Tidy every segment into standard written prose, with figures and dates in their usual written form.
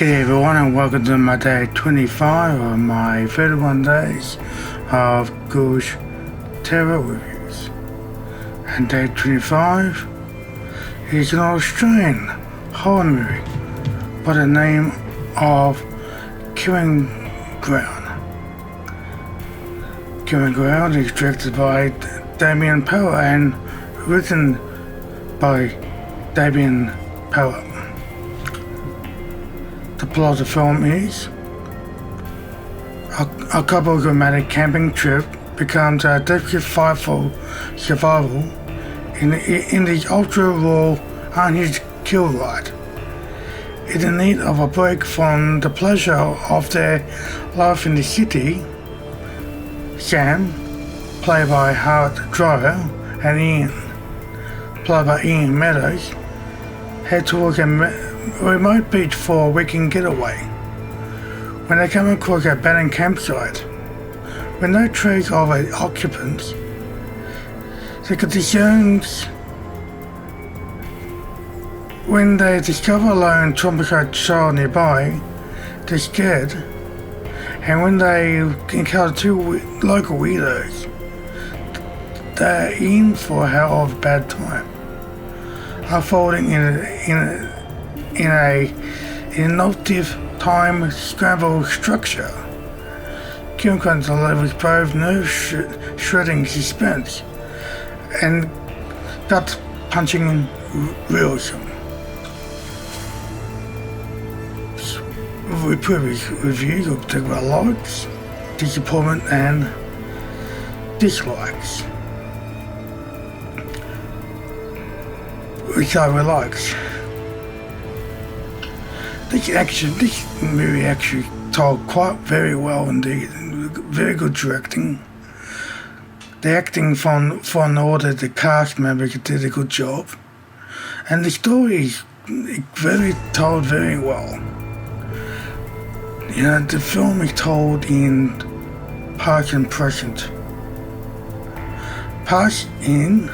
G'day everyone and welcome to my day 25 of my 31 days of Ghoulies terror reviews. And day 25 is an Australian horror movie by the name of Killing Ground. Killing Ground is directed by Damien Power and written by Damien Power. The plot of the film is a couple's romantic camping trip becomes a desperate fight for survival in the ultra-raw, unhinged kill ride. In need of a break from the pleasure of their life in the city, Sam, played by Harriet Dyer, and Ian, played by Ian Meadows, head towards a remote beach for a weekend getaway. When they come across an abandoned campsite with no trace of occupants, they could discern. When they discover a lone traumatized child nearby, they're scared, and when they encounter two local weirdos, they're in for a hell of a bad time, unfolding in an innovative time-scrambling structure. Killing Ground delivers both nerve-shredding suspense and gut-punching realism. With previous reviews, we'll talk about likes, disappointment, and dislikes. We start with likes. This movie actually told quite very well indeed. Very good directing. The acting from all the cast members did a good job, and the story is told very well. You know, the film is told in past and present. Past in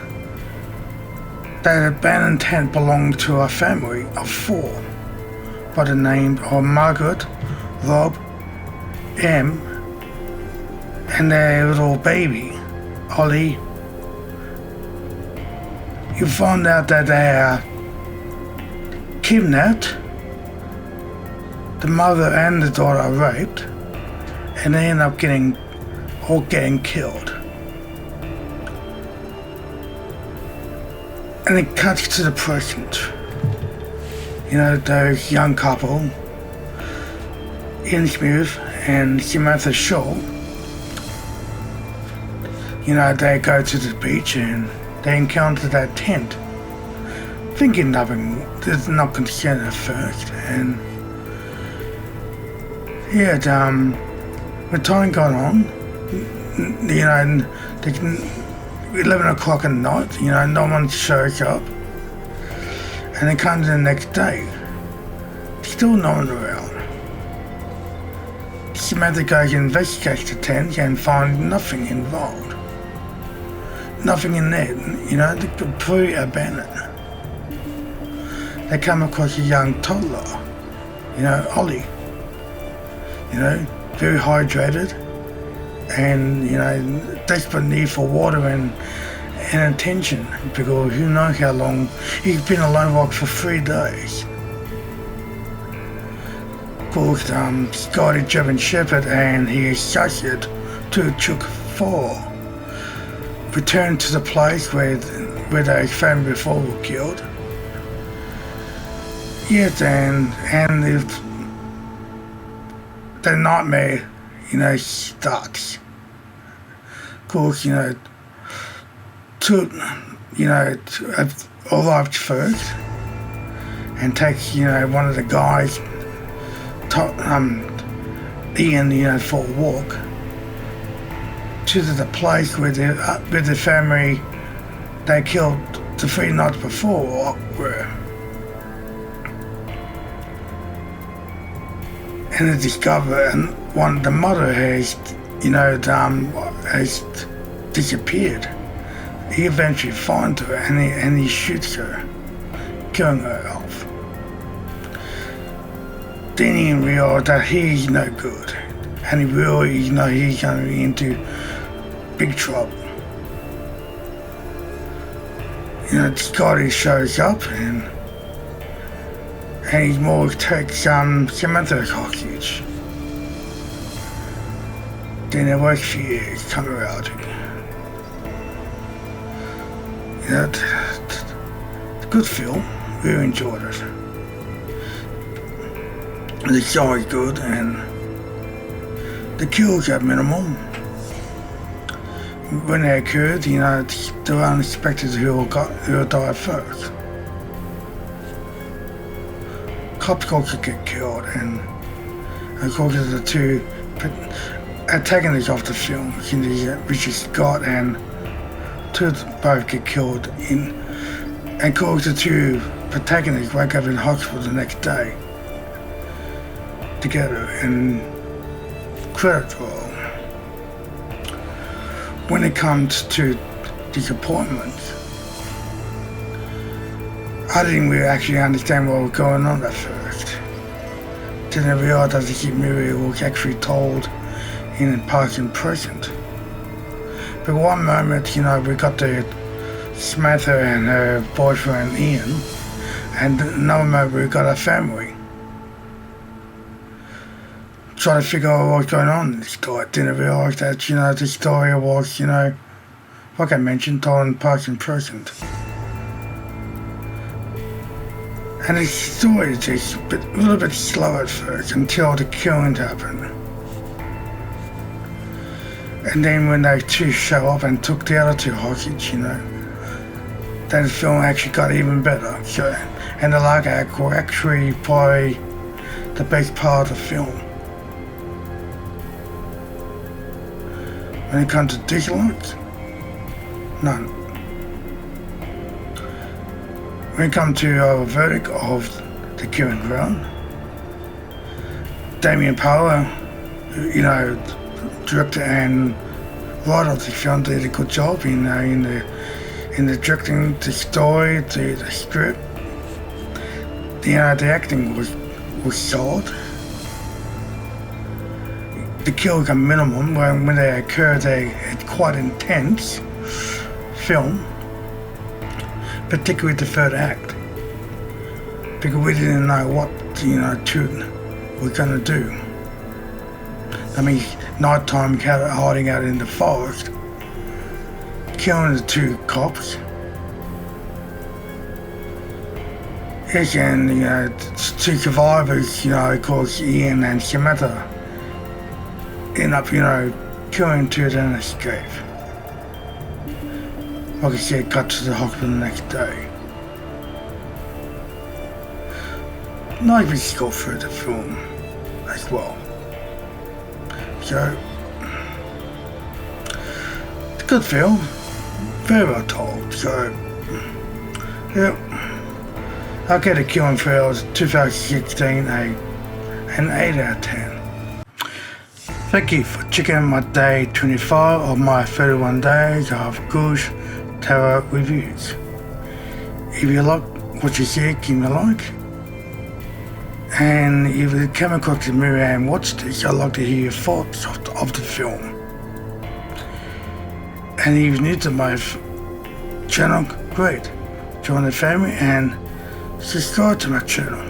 that abandoned tent belonged to a family of four by the name of Margaret, Rob, Em, and their little baby, Ollie. You find out that they are kidnapped, the mother and the daughter are raped, and they end up getting killed. And it cuts to the present. You know, those young couple, Ian Smith and Samantha Shaw, you know, they go to the beach and they encounter that tent, thinking nothing, they're not concerned at first, and yeah, when time got on, you know, 11 o'clock at night, you know, no one shows up. And then comes the next day, still no one around. Samantha goes and investigates the tent and finds nothing involved. Nothing in there, you know, they're completely abandoned. They come across a young toddler, you know, Ollie, you know, very hydrated and, you know, desperate need for water and attention, because who knows how long he's been a lone rock for 3 days. Of course, Scotty German Shepherd and his associate to Chuck 4 returned to the place where they found before were killed. Yes, and the nightmare, you know, starts. Of course, you know, arrived first and takes, you know, one of the guys, Ian, you know, for a walk to the place where the family they killed the 3 nights before were. And they discover the mother has, you know, has disappeared. He eventually finds her and he shoots her, killing her off. then he realized that he's no good, and he really, he's going to be into big trouble. Scotty shows up and he's more takes Samantha hostage. Then they work for years, come around. It's a good film. Really enjoyed it. The story's good and the kills are minimal. When they occurred, they were unexpected who will die first. Cops also get killed, and according to the two antagonists of the film, Richard Scott and two both get killed and according to the two protagonists wake up in hospital the next day together and credit roll. When it comes to disappointments, I didn't really actually understand what was going on at first. Then I realized that the movie was actually told in the past and present. But one moment, we got to Samantha and her boyfriend Ian, and another moment we got her family. Trying to figure out what's going on in this story. Didn't realise that, the story was, like I mentioned, told in past and present. And the story is just a little bit slow at first until the killing happened. And then when they two show up and took the other two hostage, then the film actually got even better. So, and the last act was actually probably the best part of the film. When it comes to dislikes, none. When it comes to our verdict of the killing ground, Damien Power, director and writer of the film, did a good job in the directing, the story, the script. The acting was solid. The kills are minimum. When they occur, it's quite intense film, particularly the third act, because we didn't know what we're going to do. I mean, nighttime hiding out in the forest, killing the two cops. Yes, and two survivors, of course, Ian and Samantha, end up, killing two, then escape. Like I said, got to the hospital the next day. Not even go through the film as well. So, it's a good film, very well told. So, yeah, I'll get a Killing Fields 2016 an 8 out of 10. Thank you for checking out my day 25 of my 31 days of Ghoulies Terror reviews. If you like what you see, give me a like. And if you came across the movie and watched this, I'd like to hear your thoughts of the film. And if you're new to my channel, great. Join the family and subscribe to my channel.